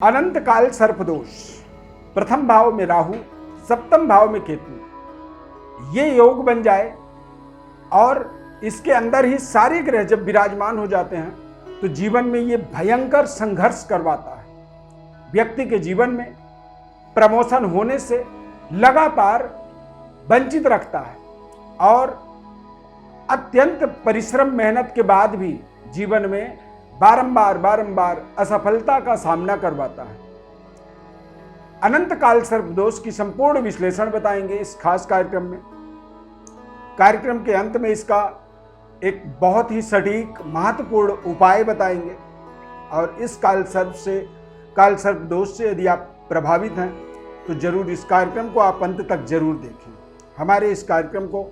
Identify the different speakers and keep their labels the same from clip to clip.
Speaker 1: अनंत काल सर्पदोष, प्रथम भाव में राहु, सप्तम भाव में केतु, ये योग बन जाए और इसके अंदर ही सारे ग्रह जब विराजमान हो जाते हैं तो जीवन में ये भयंकर संघर्ष करवाता है। व्यक्ति के जीवन में प्रमोशन होने से लगातार वंचित रखता है और अत्यंत परिश्रम मेहनत के बाद भी जीवन में बारंबार असफलता का सामना करवाता है। अनंत काल सर्पदोष की संपूर्ण विश्लेषण बताएंगे इस खास कार्यक्रम में। कार्यक्रम के अंत में इसका एक बहुत ही सटीक महत्वपूर्ण उपाय बताएंगे और इस काल सर्पदोष से यदि आप प्रभावित हैं तो जरूर इस कार्यक्रम को आप अंत तक जरूर देखें। हमारे इस कार्यक्रम को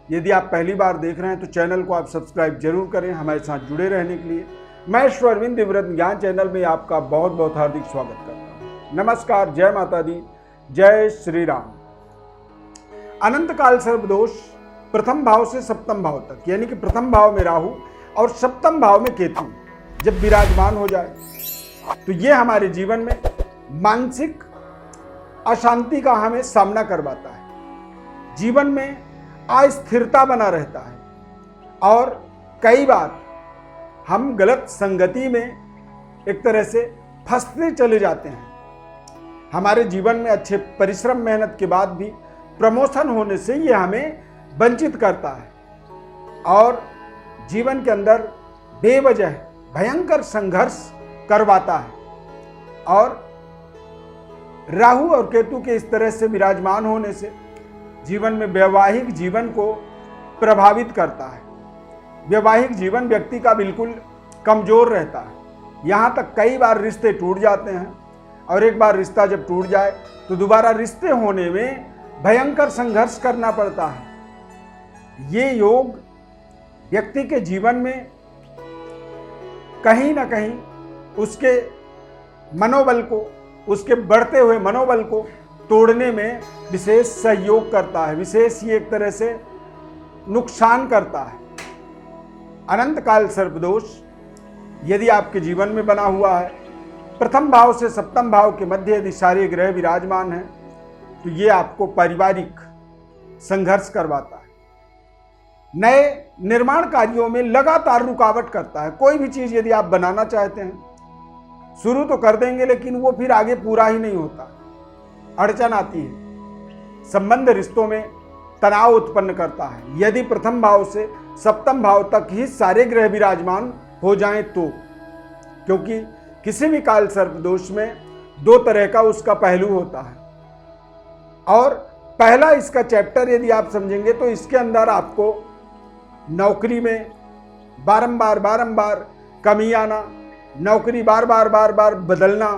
Speaker 1: यदि आप पहली बार देख रहे हैं तो चैनल को आप सब्सक्राइब जरूर करें हमारे साथ जुड़े रहने के लिए। मैं अरविंद दिव्यरत्न ज्ञान चैनल में आपका बहुत बहुत हार्दिक स्वागत करता हूं। नमस्कार, जय माता दी, जय श्री राम। अनंत काल सर्पदोष प्रथम भाव से सप्तम भाव तक, यानी कि प्रथम भाव में राहु और सप्तम भाव में केतु जब विराजमान हो जाए तो ये हमारे जीवन में मानसिक अशांति का हमें सामना करवाता है। जीवन में अस्थिरता बना रहता है और कई बार हम गलत संगति में एक तरह से फंसते चले जाते हैं। हमारे जीवन में अच्छे परिश्रम मेहनत के बाद भी प्रमोशन होने से ये हमें वंचित करता है और जीवन के अंदर बेवजह भयंकर संघर्ष करवाता है। और राहु और केतु के इस तरह से विराजमान होने से जीवन में वैवाहिक जीवन को प्रभावित करता है। वैवाहिक जीवन व्यक्ति का बिल्कुल कमजोर रहता है। यहाँ तक कई बार रिश्ते टूट जाते हैं और एक बार रिश्ता जब टूट जाए तो दोबारा रिश्ते होने में भयंकर संघर्ष करना पड़ता है। ये योग व्यक्ति के जीवन में कहीं ना कहीं उसके मनोबल को, उसके बढ़ते हुए मनोबल को तोड़ने में विशेष सहयोग करता है, विशेष ये एक तरह से नुकसान करता है। अनंत काल सर्पदोष यदि आपके जीवन में बना हुआ है, प्रथम भाव से सप्तम भाव के मध्य यदि सारे ग्रह विराजमान हैं तो ये आपको पारिवारिक संघर्ष करवाता है। नए निर्माण कार्यों में लगातार रुकावट करता है। कोई भी चीज यदि आप बनाना चाहते हैं शुरू तो कर देंगे लेकिन वो फिर आगे पूरा ही नहीं होता, अड़चन आती है। संबंध रिश्तों में तनाव उत्पन्न करता है। यदि प्रथम भाव से सप्तम भाव तक ही सारे ग्रह विराजमान हो जाएं तो, क्योंकि किसी भी काल सर्पदोष में दो तरह का उसका पहलू होता है और पहला इसका चैप्टर यदि आप समझेंगे तो इसके अंदर आपको नौकरी में बारंबार कमी आना, नौकरी बार बार बदलना,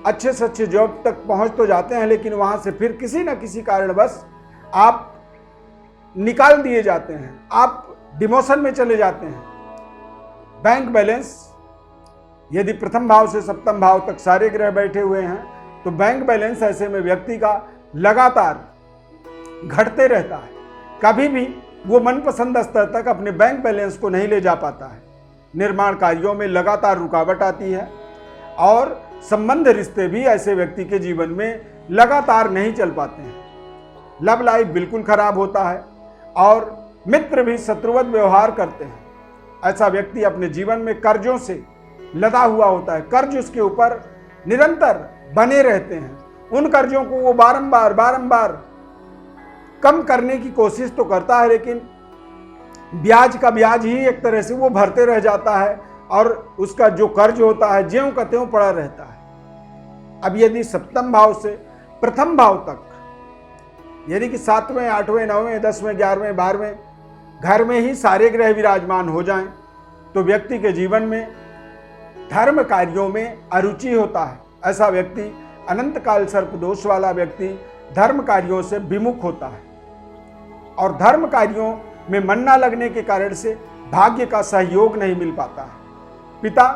Speaker 1: अच्छे से अच्छे जॉब तक पहुंच तो जाते हैं लेकिन वहां से फिर किसी न किसी कारणवश आप निकाल दिए जाते हैं, आप डिमोशन में चले जाते हैं। बैंक बैलेंस यदि प्रथम भाव से सप्तम भाव तक सारे ग्रह बैठे हुए हैं तो बैंक बैलेंस ऐसे में व्यक्ति का लगातार घटते रहता है। कभी भी वो मनपसंद स्तर तक अपने बैंक बैलेंस को नहीं ले जा पाता है। निर्माण कार्यों में लगातार रुकावट आती है और संबंध रिश्ते भी ऐसे व्यक्ति के जीवन में लगातार नहीं चल पाते हैं। लव लाइफ बिल्कुल खराब होता है और मित्र भी शत्रुवत व्यवहार करते हैं। ऐसा व्यक्ति अपने जीवन में कर्जों से लदा हुआ होता है। कर्ज उसके ऊपर निरंतर बने रहते हैं। उन कर्जों को वो बारंबार कम करने की कोशिश तो करता है लेकिन ब्याज का ब्याज ही एक तरह से वो भरते रह जाता है और उसका जो कर्ज होता है ज्यों का त्यों पड़ा रहता है। अब यदि सप्तम भाव से प्रथम भाव तक, यानी कि 7वें 8वें 9वें 10वें 11वें 12वें घर में ही सारे ग्रह विराजमान हो जाएं तो व्यक्ति के जीवन में धर्म कार्यों में अरुचि होता है। ऐसा व्यक्ति, अनंत काल सर्पदोष वाला व्यक्ति धर्म कार्यों से विमुख होता है और धर्म कार्यों में मन न लगने के कारण से भाग्य का सहयोग नहीं मिल पाता है। पिता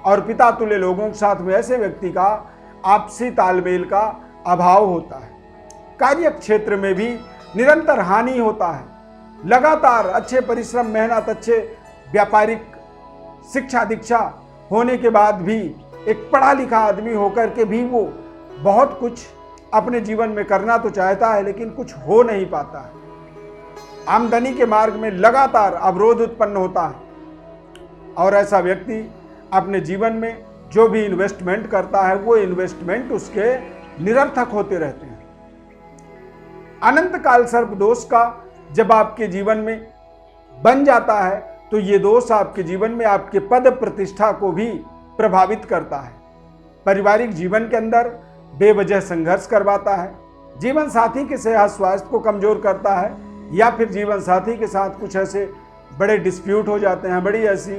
Speaker 1: और पिता तुल्य लोगों के साथ में ऐसे व्यक्ति का आपसी तालमेल का अभाव होता है। कार्य क्षेत्र में भी निरंतर हानि होता है। लगातार अच्छे परिश्रम मेहनत, अच्छे व्यापारिक शिक्षा दीक्षा होने के बाद भी एक पढ़ा लिखा आदमी होकर के भी वो बहुत कुछ अपने जीवन में करना तो चाहता है, लेकिन कुछ हो नहीं पाता है। आमदनी के मार्ग में लगातार अवरोध उत्पन्न होता है और ऐसा व्यक्ति अपने जीवन में जो भी इन्वेस्टमेंट करता है वो इन्वेस्टमेंट उसके निरर्थक होते रहते हैं। अनंत काल सर्प दोष का जब आपके जीवन में बन जाता है तो ये दोष आपके जीवन में आपके पद प्रतिष्ठा को भी प्रभावित करता है। पारिवारिक जीवन के अंदर बेवजह संघर्ष करवाता है, जीवन साथी के सेहत स्वास्थ्य को कमजोर करता है, या फिर जीवन साथी के साथ कुछ ऐसे बड़े डिस्प्यूट हो जाते हैं, बड़ी ऐसी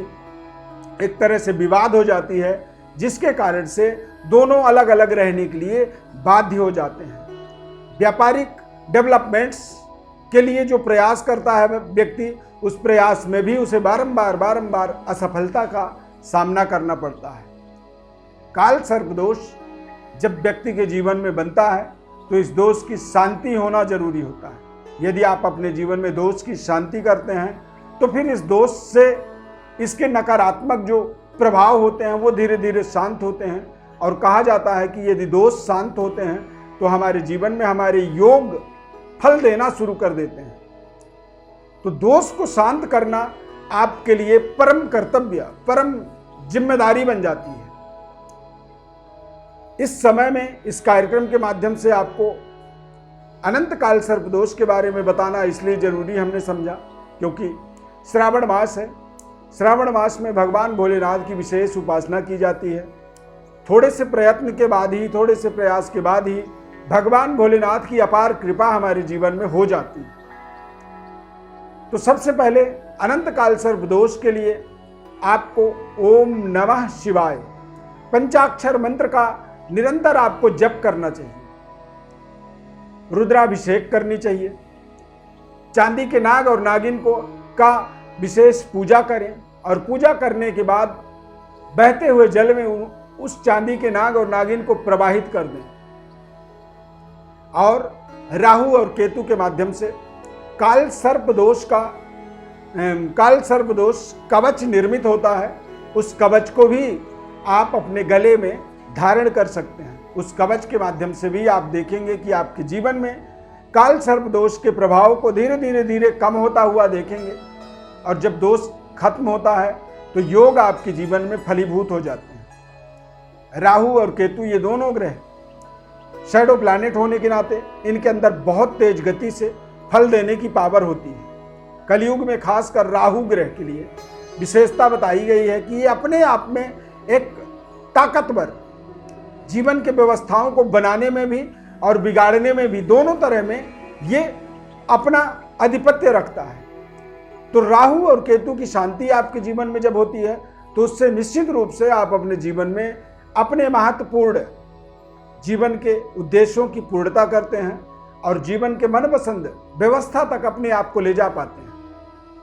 Speaker 1: एक तरह से विवाद हो जाती है जिसके कारण से दोनों अलग अलग रहने के लिए बाध्य हो जाते हैं। व्यापारिक डेवलपमेंट्स के लिए जो प्रयास करता है व्यक्ति, उस प्रयास में भी उसे बारंबार असफलता का सामना करना पड़ता है। काल सर्प दोष जब व्यक्ति के जीवन में बनता है तो इस दोष की शांति होना जरूरी होता है। यदि आप अपने जीवन में दोष की शांति करते हैं तो फिर इस दोष से इसके नकारात्मक जो प्रभाव होते हैं वो धीरे धीरे शांत होते हैं। और कहा जाता है कि यदि दोष शांत होते हैं तो हमारे जीवन में हमारे योग फल देना शुरू कर देते हैं। तो दोष को शांत करना आपके लिए परम कर्तव्य, परम जिम्मेदारी बन जाती है। इस समय में इस कार्यक्रम के माध्यम से आपको अनंत काल सर्प दोष के बारे में बताना इसलिए जरूरी हमने समझा क्योंकि श्रावण मास है। श्रावण मास में भगवान भोलेनाथ की विशेष उपासना की जाती है। थोड़े से प्रयत्न के बाद ही, थोड़े से प्रयास के बाद ही भगवान भोलेनाथ की अपार कृपा हमारे जीवन में हो जाती है। तो सबसे पहले अनंत काल सर्प दोष के लिए आपको ओम नमः शिवाय पंचाक्षर मंत्र का निरंतर आपको जप करना चाहिए। रुद्राभिषेक करनी चाहिए। चांदी के नाग और नागिन को का विशेष पूजा करें और पूजा करने के बाद बहते हुए जल में उस चांदी के नाग और नागिन को प्रवाहित कर दें और राहु और केतु के माध्यम से काल सर्प दोष कवच निर्मित होता है। उस कवच को भी आप अपने गले में धारण कर सकते हैं। उस कवच के माध्यम से भी आप देखेंगे कि आपके जीवन में काल सर्प दोष के प्रभाव को धीरे धीरे कम होता हुआ देखेंगे। और जब दोष खत्म होता है तो योग आपके जीवन में फलीभूत हो जाते हैं। राहु और केतु ये दोनों ग्रह शैडो प्लैनेट होने के नाते इनके अंदर बहुत तेज गति से फल देने की पावर होती है। कलयुग में खासकर राहु ग्रह के लिए विशेषता बताई गई है कि ये अपने आप में एक ताकतवर, जीवन के व्यवस्थाओं को बनाने में भी और बिगाड़ने में भी, दोनों तरह में ये अपना आधिपत्य रखता है। तो राहु और केतु की शांति आपके जीवन में जब होती है तो उससे निश्चित रूप से आप अपने जीवन में अपने महत्वपूर्ण जीवन के उद्देश्यों की पूर्णता करते हैं और जीवन के मनपसंद व्यवस्था तक अपने आप को ले जा पाते हैं।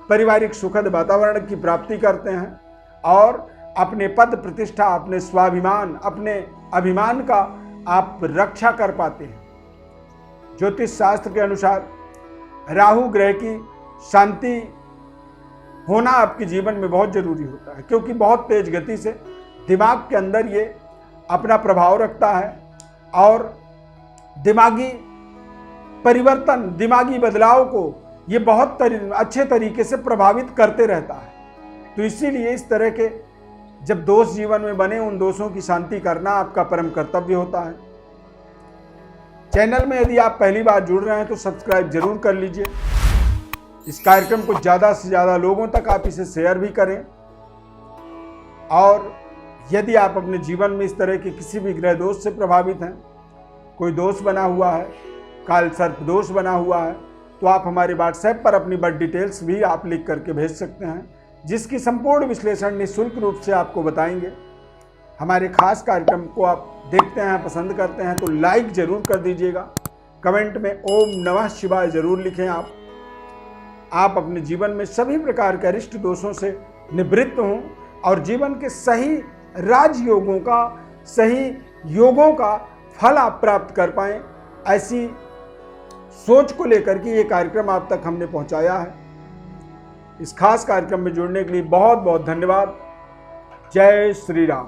Speaker 1: पारिवारिक सुखद वातावरण की प्राप्ति करते हैं और अपने पद प्रतिष्ठा, अपने स्वाभिमान, अपने अभिमान का आप रक्षा कर पाते हैं। ज्योतिष शास्त्र के अनुसार राहु ग्रह की शांति होना आपके जीवन में बहुत जरूरी होता है क्योंकि बहुत तेज गति से दिमाग के अंदर ये अपना प्रभाव रखता है और दिमागी परिवर्तन, दिमागी बदलाव को ये बहुत अच्छे तरीके से प्रभावित करते रहता है। तो इसीलिए इस तरह के जब दोष जीवन में बने उन दोषों की शांति करना आपका परम कर्तव्य होता है। चैनल में यदि आप पहली बार जुड़ रहे हैं तो सब्सक्राइब जरूर कर लीजिए। इस कार्यक्रम को ज़्यादा से ज़्यादा लोगों तक आप इसे शेयर भी करें। और यदि आप अपने जीवन में इस तरह के किसी भी ग्रह दोष से प्रभावित हैं, कोई दोष बना हुआ है, काल सर्प दोष बना हुआ है, तो आप हमारे व्हाट्सएप पर अपनी बर्थ डिटेल्स भी आप लिख करके भेज सकते हैं, जिसकी संपूर्ण विश्लेषण निःशुल्क रूप से आपको बताएंगे। हमारे खास कार्यक्रम को आप देखते हैं, पसंद करते हैं तो लाइक जरूर कर दीजिएगा। कमेंट में ओम नमः शिवाय जरूर लिखें। आप अपने जीवन में सभी प्रकार के अरिष्ट दोषों से निवृत्त हों और जीवन के सही राजयोगों का, सही योगों का फल आप प्राप्त कर पाएं, ऐसी सोच को लेकर के ये कार्यक्रम आप तक हमने पहुंचाया है। इस खास कार्यक्रम में जुड़ने के लिए बहुत बहुत धन्यवाद। जय श्री राम।